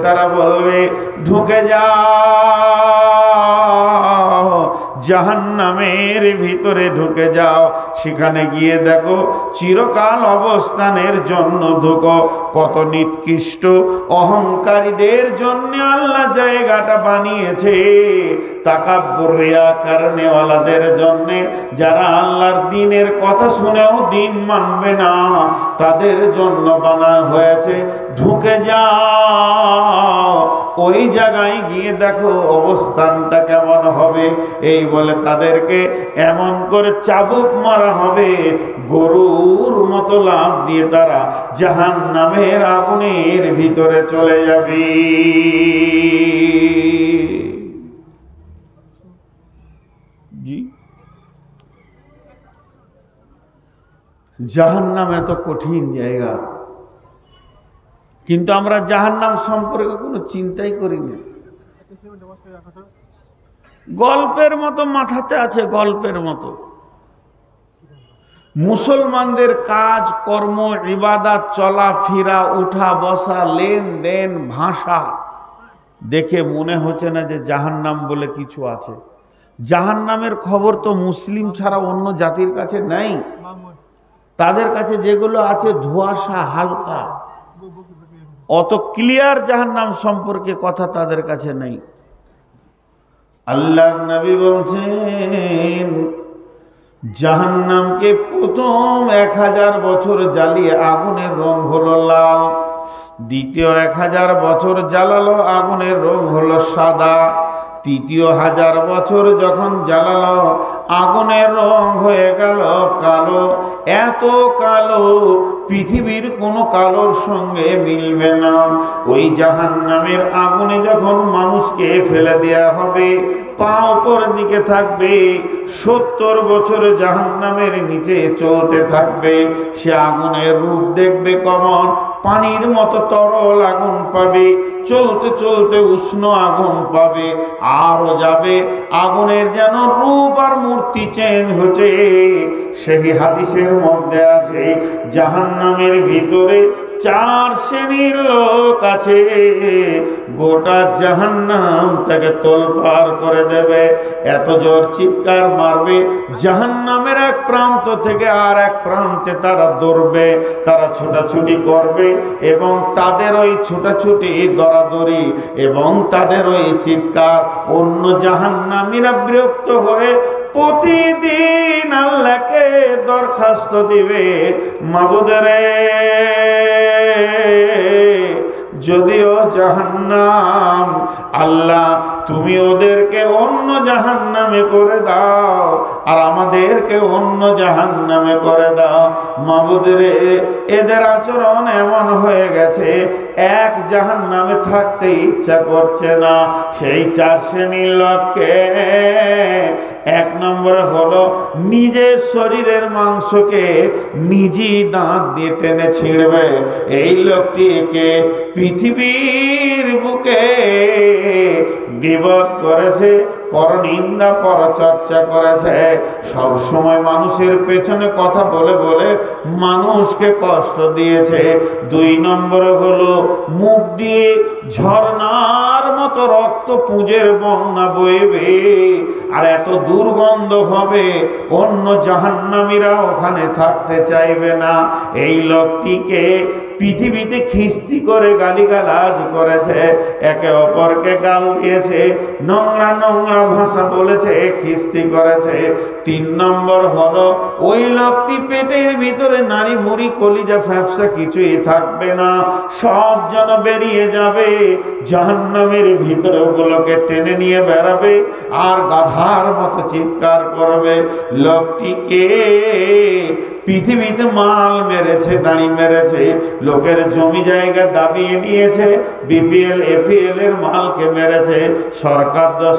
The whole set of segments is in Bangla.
ফেরেশতারা বলবে ঢুকে যাও, জাহান্নামের ভিতরে ঢুকে যাও। সেখানে গিয়ে দেখো চিরকাল অবস্থানের জন্য ঢুকো। কত নিকৃষ্ট অহংকারীদের জন্য আল্লাহ জায়গাটা বানিয়েছে, তাকাব্বুর রিয়া কারণেওয়ালাদের জন্য, যারা আল্লাহর দ্বীনের কথা শুনেও দ্বীন মানবে না, তাদের জন্য বানানো হয়েছে। ঢুকে যাও, ওই জায়গায় গিয়ে দেখো অবস্থানটা কেমন হবে। এই বলে তাদেরকে এমন করে চাবুক মারা হবে, গরুর মতো লাফ দিয়ে তারা জাহান্নামের আগুনের ভিতরে চলে যাবে। জি, জাহান্নাম এত কঠিন জায়গা, কিন্তু আমরা জাহান্নাম সম্পর্কে কোনো চিন্তাই করি না। গল্পের মতো মাথাতে আছে, গল্পের মতো। মুসলমানদের কাজ কর্ম, ইবাদত, চলাফেরা, উঠা বসা, লেনদেন, ভাষা দেখে মনে হচ্ছে না যে জাহান্নাম বলে কিছু আছে। জাহান্নামের খবর তো মুসলিম ছাড়া অন্য জাতির কাছে নেই। তাদের কাছে যেগুলো আছে ধোঁয়াশা, হালকা, অত ক্লিয়ার জাহান্নাম সম্পর্কে কথা তাদের কাছে নেই। আল্লাহর নবী বলছেন জাহান্নামকে প্রথম 1000 বছর জ্বালিয়ে আগুনের রং হলো লাল, দ্বিতীয় 1000 বছর জ্বালালো আগুনের রং হলো সাদা, তৃতীয় 1000 বছর যখন জ্বালালো আগুনের রং হয়ে গেল কালো। এত কালো পৃথিবীর কোনো কালোর সঙ্গে মিলবে না। ওই জাহান্নামের আগুনে যখন মানুষকে ফেলে দেয়া হবে, পা উপর দিকে থাকবে, 70 বছর জাহান্নামের নিচে চলতে থাকবে। সে আগুনের রূপ দেখবে কেমন, পানির মতো তরল আগুন পাবে, চলতে চলতে উষ্ণ আগুন পাবে, আরো যাবে, আগুনের যেন রূপ আর মূর্তি চেঞ্জ হচ্ছে। সেই হাদিসের মধ্যে আছে জাহান্নামের ভিতরে 4 শ্রেণীর লোক আছে, গোটা জাহান্নাম তাকে তোলপাড় করে দেবে। এত জোর চিৎকার মারবে, জাহান্নামের এক প্রান্ত থেকে আর এক প্রান্তে তারা দৌড়বে, তারা ছোটাছুটি করবে, এবং তাদের ওই ছোটাছুটি দরাদরি এবং তাদের ওই চিৎকার অন্য জাহান্নামীরা বিরক্ত হয়ে প্রতিদিন আল্লাহকে দরখাস্ত দিবে, মাবুদরে যদিও জাহান্নাম, আল্লাহ তুমি ওদেরকে অন্য জাহান্নামে করে দাও আর আমাদেরকে অন্য জাহান্নামে করে দাও। মাবুদরে এদের আচরণ এমন হয়ে গেছে, এক জাহান্নামে থাকতে ইচ্ছা করছে না। সেই 4 শ্রেণীর লোককে, 1 নম্বরে হলো নিজের শরীরের মাংসকে নিজেই দাঁত দিয়ে টেনে ছিঁড়বে। এই লোকটিকে পৃথিবীর বুকে গীবত করেছে, পরনিন্দা পরচর্চা করেছে, সব সময় মানুষের পেছনে কথা বলে বলে মানুষকে কষ্ট দিয়েছে। 2 নম্বরে হলো মুখ দিয়ে ঝর্ণার মতো রক্ত পুঁজের বন্যা বইবে, আর এত দুর্গন্ধ হবে অন্য জাহান্নামীরা ওখানে থাকতে চাইবে না। এই লোকটিকে পৃথিবীতে খিস্তি করে গালিগালাজ করেছে, একে অপরকে গাল দিয়েছে, নোংরা নোংরা ভাষা বলেছে, খিস্তি করেছে। 3 নম্বর হলো ওই লোকটি পেটের ভিতরে নাড়ি ভুঁড়ি কলিজা ফ্যাপসা কিছুই থাকবে না, সব যেন বেরিয়ে যাবে, জাহান্নামের ভিতরে ওগুলোকে টেনে নিয়ে বেড়াবে আর গাধার মতো চিৎকার করবে। লোকটিকে পৃথিবীতে মাল মেরেছে, নারী মেরেছে, লোকের জমি জায়গা দাবিয়ে নিয়েছে, বিপিএল এপিএল এর মালকে মেরেছে,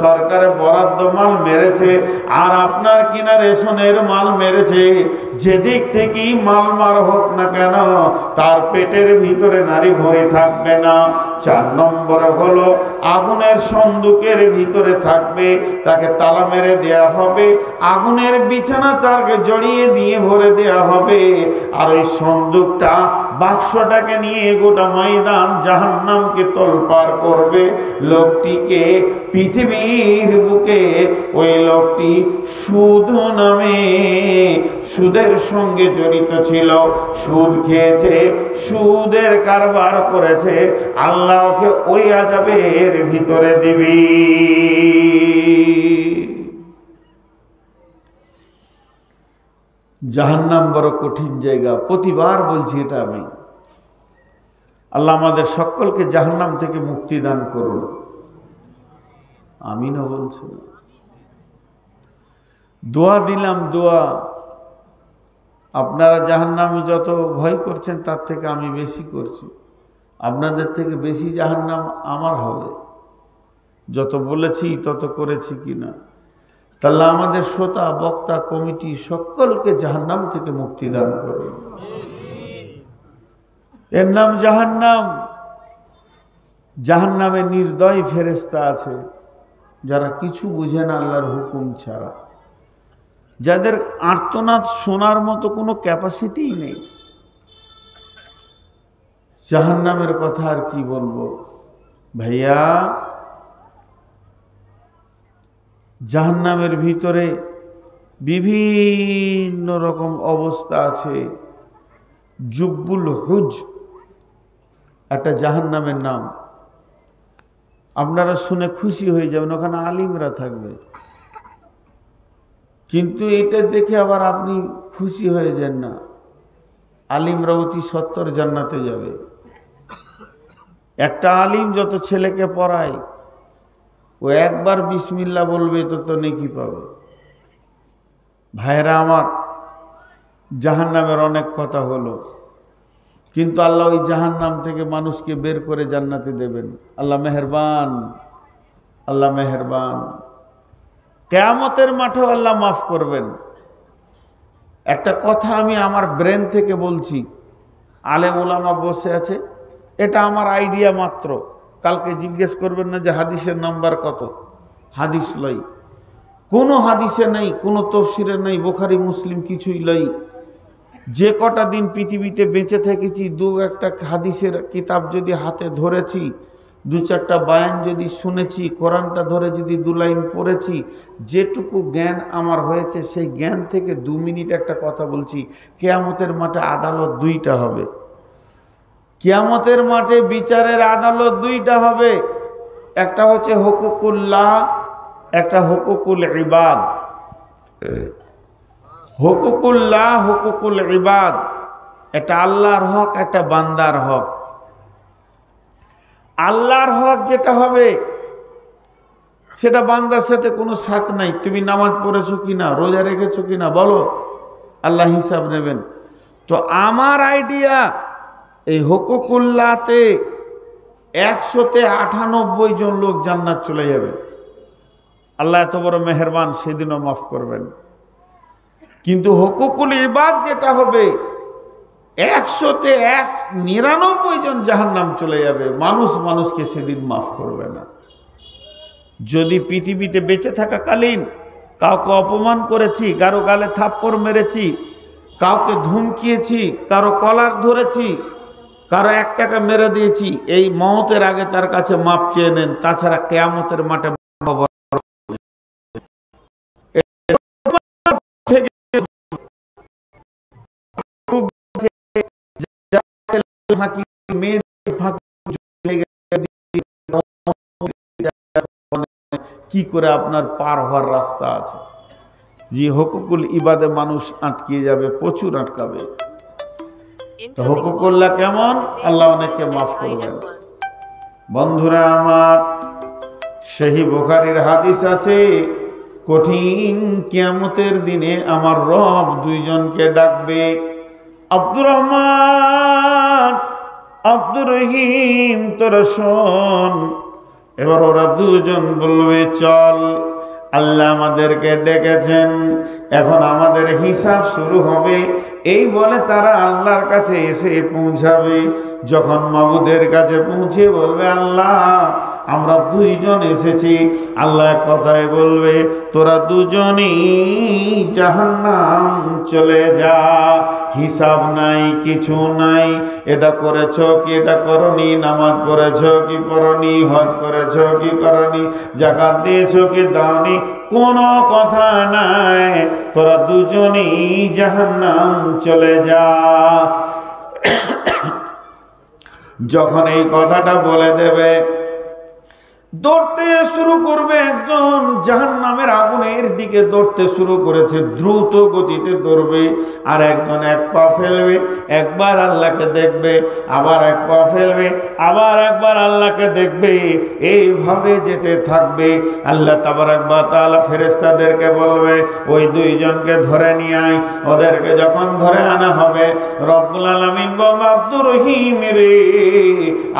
সরকারের বরাদ্দ মাল মেরেছে, আর আপনার কিনা রেশনের মাল মেরেছে। যেদিক থেকেই মাল মার হোক না কেন, তার পেটের ভিতরে নারী ভরে থাকবে না। 4 নম্বরে হলো আগুনের সন্দুকের ভিতরে থাকবে, তাকে তালা মেরে দেয়া হবে, আগুনের বিছানা তাকে জড়িয়ে দিয়ে ভরে দেয়া হবে, আর ওই সন্দুকটা বাক্সটাকে নিয়ে গোটা ময়দান জাহান্নামকে তোলপাড় করবে। লোকটিকে পৃথিবীর বুকে ওই লোকটি সুদ নামে সুদের সঙ্গে জড়িত ছিল, সুদ খেয়েছে, সুদের কারবার করেছে, আল্লাহ ওকে ওই আযাবের ভিতরে দিবি। জাহান্নাম বড় কঠিন জায়গা, প্রতিবার বলছি এটা আমি। আল্লাহ আমাদের সকলকে জাহান্নাম থেকে মুক্তি দান করুন, আমিনও বলছি। দোয়া দিলাম, দোয়া। আপনারা জাহান্নামে যত ভয় করছেন তার থেকে আমি বেশি করছি, আপনাদের থেকে বেশি জাহান্নাম আমার হবে। যত বলেছি তত করেছি কিনা। তাহলে আমাদের শ্রোতা, বক্তা, কমিটি সকলকে জাহান্নাম থেকে মুক্তি দান করুন। এর নাম জাহান্নাম। জাহান্নামে নির্দয় ফেরেশতা আছে যারা কিছু বুঝে না আল্লাহর হুকুম ছাড়া, যাদের আর্তনাদ শোনার মতো কোনো ক্যাপাসিটিই নেই। জাহান্নামের কথা আর কি বলবো ভাইয়া। জাহান্নামের ভিতরে বিভিন্ন রকম অবস্থা আছে। জুব্বুল হুজ একটা জাহান্নামের নাম, আপনারা শুনে খুশি হয়ে যাবেন, ওখানে আলিমরা থাকবে। কিন্তু এটা দেখে আবার আপনি খুশি হয়ে যান না, আলিমরা অতি সত্তর জান্নাতে যাবে। একটা আলিম যত ছেলেকে পড়ায়, ও একবার বিসমিল্লাহ বলবে তো নেকি পাবে। ভাইরা আমার, জাহান্নামের অনেক কথা হলো, কিন্তু আল্লাহ ওই জাহান্নাম থেকে মানুষকে বের করে জান্নাতে দেবেন। আল্লাহ মেহেরবান, আল্লাহ মেহেরবান। কিয়ামতের মাঠেও আল্লাহ মাফ করবেন। একটা কথা আমি আমার ব্রেন থেকে বলছি, আলেম ওলামা বসে আছে, এটা আমার আইডিয়া মাত্র। কালকে জিজ্ঞেস করবেন না যে হাদিসের নাম্বার কত, হাদিস লই, কোনো হাদিসে নেই, কোনো তফসিরে নেই, বুখারী মুসলিম কিছুই লই। যে কটা দিন পৃথিবীতে বেঁচে থেকেছি, দু একটা হাদিসের কিতাব যদি হাতে ধরেছি, দু চারটা বায়ান যদি শুনেছি, কোরআনটা ধরে যদি 2 লাইন পড়েছি, যেটুকু জ্ঞান আমার হয়েছে সেই জ্ঞান থেকে 2 মিনিট একটা কথা বলছি। কিয়ামতের মাঠে আদালত 2টা হবে। কিয়ামতের মাঠে বিচারের আদালত 2টা হবে। একটা হচ্ছে হুকুকুল্লাহ, একটা হুকুকুল ইবাদ। হুকুকুল্লাহ, হুকুকুল ইবাদ, এটা আল্লাহর হক, একটা বান্দার হক। আল্লাহর হক যেটা হবে সেটা বান্দার সাথে কোনো সাথ নাই। তুমি নামাজ পড়েছো কিনা, রোজা রেখেছো কিনা বলো, আল্লাহ হিসাব নেবেন। তো আমার আইডিয়া এই হুকুকুল্লাহতে 100তে 98 জন লোক জান্নাত চলে যাবে। আল্লাহ এত বড় মেহেরবান, সেদিনও মাফ করবেন। কিন্তু হুকুকুল ইবাদ যেটা হবে, 100তে 99 জন জাহান্নাম চলে যাবে। মানুষকে সেদিন মাফ করবে না। যদি পৃথিবীতে বেঁচে থাকাকালীন কাউকে অপমান করেছি, কারো গালে থাপ্পড় মেরেছি, কাউকে ধমকিয়েছি, কারো কলার ধরেছি, কারো 1 টাকা মেরে দিয়েছি, এই মওতের আগে তার কাছে মাপ চেয়ে নেন। তাছাড়া কিয়ামতের মাঠে কি করে আপনার পার হওয়ার রাস্তা আছে। যে হুকুকুল ইবাদে মানুষ আটকে যাবে, প্রচুর আটকাবে। হুকুকুল্লাহ কেমন, আল্লাহ অনেককে মাফ করবেন। বন্ধুরা আমার, সহিহ বুখারীর হাদিস আছে, কঠিন কিয়ামতের দিনে আমার রব 2 জনকে ডাকবে, আব্দুর রহমান, আব্দুর রহিম, তোরা শোন। এবার ওরা 2 জন বলবে, চল, আল্লাহ আমাদেরকে ডেকেছেন, এখন আমাদের হিসাব শুরু হবে। এই বলে তারা আল্লাহর কাছে এসে পৌঁছাবে। যখন মাবুদের কাছে পৌঁছে বলবে, আল্লাহ আমরা 2 জন এসেছি, আল্লাহ কথায় বলবে, তোরা 2 জনই জাহান্নাম চলে যা। হিসাব নাই, কিছু নাই। এটা করেছো কি এটা করনি, নামাজ পড়েছো কি পড়নি, হজ করেছো কি করনি, যাকাত দিয়েছো কি দাওনি, কোনো কথা নাই। তোরা দুজনেই জাহান্নাম চলে যা। যখন এই কথাটা বলে দেবে, দৌড়তে শুরু করবে। একজন জাহান্নামের আগুনের দিকে দৌড়তে শুরু করেছে, দ্রুত গতিতে দৌড়বে। আর একজন এক পা ফেলবে, একবার আল্লাহকে দেখবে, আবার এক পা ফেলবে, আবার একবার আল্লাহকে দেখবে। এইভাবে যেতে থাকবে। আল্লাহ তাবারাক ওয়া তাআলা ফেরেশতাদেরকে বলবে, ওই দুইজনকে ধরে নিয়ে আয়। ওদেরকে যখন ধরে আনা হবে, রব্বুল আলামিন বলবে, আব্দুর রহিম রে,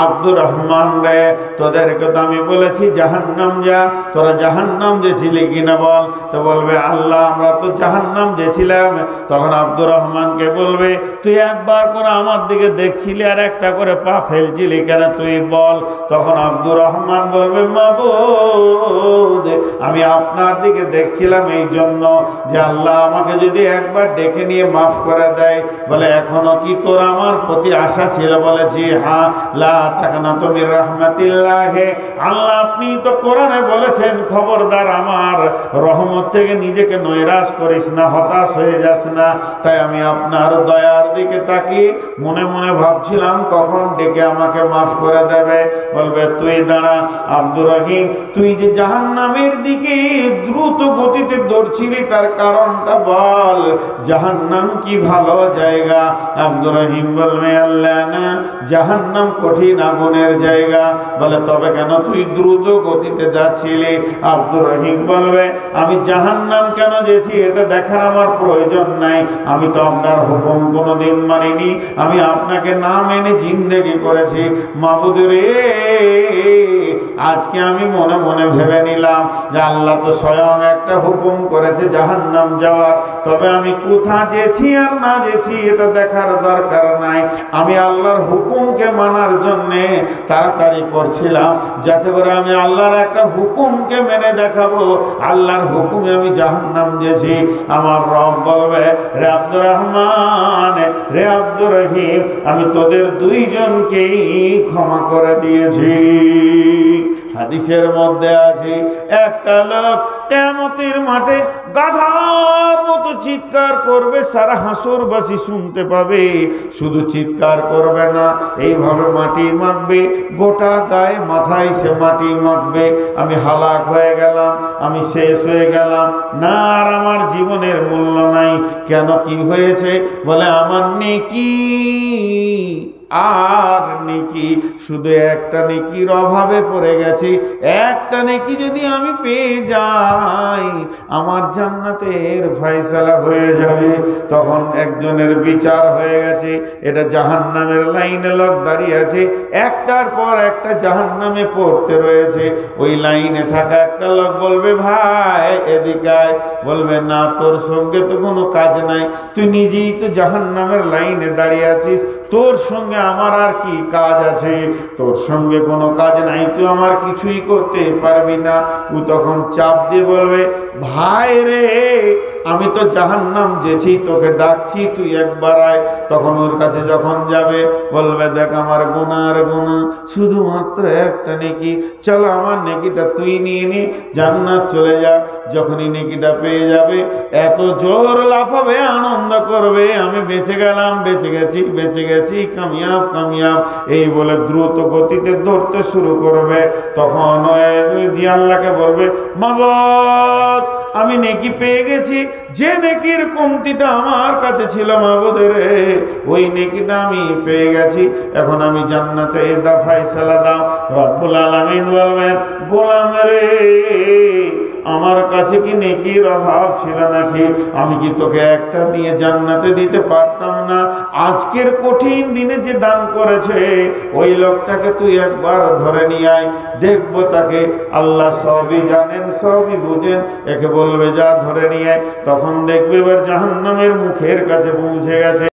আব্দুর রহমান রে, তোদেরকে তো আমি বলেছি জাহান্নাম যা, তোরা জাহান্নাম যেছিলি কিনা বল। তো বলবে, আল্লাহ আমরা তো জাহান্নাম যেছিলাম। তখন আব্দুর রহমানকে বলবে, তুই একবার করে আমার দিকে দেখছিলি আর একটা করে পা ফেলছিলি কেন, তুই বল। তখন আব্দুর রহমান বলবে, মাবুদ আমি আপনার দিকে দেখছিলাম এই জন্য যে আল্লাহ আমাকে যদি একবার ডেকে নিয়ে মাফ করে দেয়। বলে, এখনো কি তোর আমার প্রতি আশা ছিল? বলে, জি হ্যাঁ। লা তাকনাতু মির রাহমাতিল্লাহ, আল্লাহ আপনি তো কোরআনে বলেছেন, খবরদার আমার রহমত থেকে নিজেকে নৈরাশ করিস না, হতাশ হয়ে যাস না। তাই আমি আপনার দয়ার দিকে তাকিয়ে মনে মনে ভাবছিলাম কখন ডেকে আমাকে মাফ করে দেবে। বলবে, তুই দাঁড়া আব্দুর রহিম, তুই যে জাহান্নামের দিকে দ্রুত গতিতে দৌড়ছিলি তার কারণটা বল। জাহান্নাম কি ভালো জায়গা? আব্দুর রহিম বলবে, আল্লাহ না, জাহান্নাম কঠিন আগুনের জায়গা। বলে, তবে কেন তুই দ্রুত গতিতে যাচ্ছিলি? আব্দুর রহিম বলবে, আমি জাহান্নাম কেন যেছি এটা দেখার আমার প্রয়োজন নাই। আমি তো আপনার হুকুম কোনোদিন মানিনি, আমি আপনাকে না মেনে জিন্দেগি করেছি। মাবুদ রে, আজকে আমি মনে মনে ভেবে নিলাম যে আল্লাহ তো স্বয়ং একটা হুকুম করেছে জাহান্নাম যাওয়ার। তবে আমি কোথা যেছি আর না যেছি এটা দেখার দরকার নাই। আমি আল্লাহর হুকুমকে মানার জন্যে তাড়াতাড়ি করছিলাম, যাতে করে আমি আল্লাহর একটা হুকুমকে মেনে দেখাবো। আল্লাহর হুকুমে আমি জাহান্নাম যেছি। আমার রব বলবে, রে আব্দুর রহমান, রে আব্দুর রহিম, আমি তোদের দুইজনকেই ক্ষমা করে দিয়েছি। হাদিসের মধ্যে আছে, একটা লোক কিয়ামতের মাঠে গাধার মতো চিৎকার করবে, সারা হাসরবাসী শুনতে পাবে। শুধু চিৎকার করবে না, এইভাবে মাটি মাখবে, গোটা গায়ে মাথায় সে মাটি মাখবে। আমি হালাক হয়ে গেলাম, আমি শেষ হয়ে গেলাম, না আর আমার জীবনের মূল্য নাই। কেন, কি হয়েছে? বলে, আমার নেকি আর নেকি, শুধু একটা নেকির অভাবে পড়ে গেছি। একটা নেকি যদি আমি পেয়ে যাই, আমার জান্নাতের ফয়সালা হয়ে যাবে। তখন একজনের বিচার হয়ে গেছে, এটা জাহান্নামের লাইনে লোক দাঁড়িয়ে আছে, একটার পর একটা জাহান্নামে পড়তে রয়েছে। ওই লাইনে থাকা একটা লোক বলবে, ভাই এদিকে আয়। বলবে, না, তোর সঙ্গে তো কোনো কাজ নাই, তুই নিজেই তো জাহান্নামের লাইনে দাঁড়িয়ে আছিস, তোর সঙ্গে আমার আর কি কাজ আছে? তোর সঙ্গে কোনো কাজ নাই, তুই আমার কিছুই করতে পারবি না। ও তখন চাপ দিয়ে বলবে, ভাই রে, আমি তো জাহান্নাম যেছি, তোকে ডাকছি, তুই একবার আয়। তখন ওর কাছে যখন যাবে, বলবে, দেখ আমার গুনার গুনাহ শুধুমাত্র একটা নেকি, চলো আমার নেকিটা তুই নিয়ে নি, জান্নাত চলে যা। যখনই নেকিটা পেয়ে যাবে, এত জোর লাফাবে, আনন্দ করবে, আমি বেঁচে গেলাম, বেঁচে গেছি, বেঁচে গেছি, কামিয়াব কামিয়াব, এই বলে দ্রুত গতিতে দৌড়তে শুরু করবে। তখন ওই আল্লাহকে বলবে, মাবুদ আমি নেকি পেয়ে গেছি, যে নেকির কমতিটা আমার কাছে ছিল মাবুদ রে, ওই নেকিটা আমি পেয়ে গেছি, এখন আমি জান্নাতে দা ফয়সালা দাও। রব্বুল আলামিন বলবেন, গোলাম রে, আমার কাছে কি নেকির অভাব ছিল নাকি? আমি কি তোকে একটা দিয়ে জান্নাতে দিতে পারতাম না? আজকের কঠিন দিনে যে দান করেছে ওই লোকটাকে তুই একবার ধরে নিয়ে আয়, দেখবো তাকে। আল্লাহ সবই জানেন, সবই বুঝেন। একে বলবে, যা ধরে নিয়ে আয়। তখন দেখবে এবার জাহান্নামের মুখের কাছে পৌঁছে গেছে।